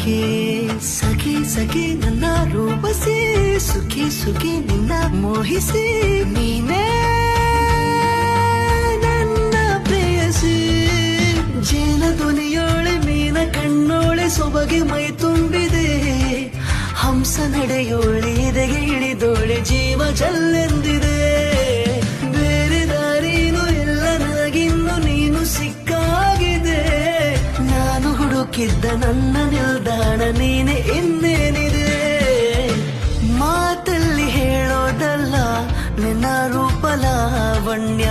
ಸಖಿ ಸಖಿ ಸಖಿ ನನ್ನ ರೂಪಸಿ ಸುಖಿ ಸುಖಿ ನಿನ್ನ ಮೋಹಿಸಿ ನೀನೇ ನನ್ನ ಪ್ರೇಯಸಿ ಜೇನ ಧ್ವನಿಯೋಳೆ ಮೀನ ಕಣ್ಣೋಳೆ ಸೊಬಗೆ ಮೈ ತುಂಬಿದೆ ಹಂಸ ನಡೆಯೋಳೆ ಎದೆಗೆ ಇಳಿದೋಳೆ ಜೀವ ಜಲ್ಲೆಂದಿದೆ ಬೇರೆ ದಾರಿನೂ ಎಲ್ಲ ನನಗಿನ್ನು ನೀನು ಸಿಕ್ಕಾಗಿದೆ ನಾನು ಹುಡುಕಿದ್ದ ನನ್ನ ನಿಲ್ದಾಣ ನೀನೆ ಇನ್ನೇನಿದೆ ಮಾತಲ್ಲಿ ಹೇಳೋದಲ್ಲ ನಿನ್ನ ರೂಪ ಲಾವಣ್ಯ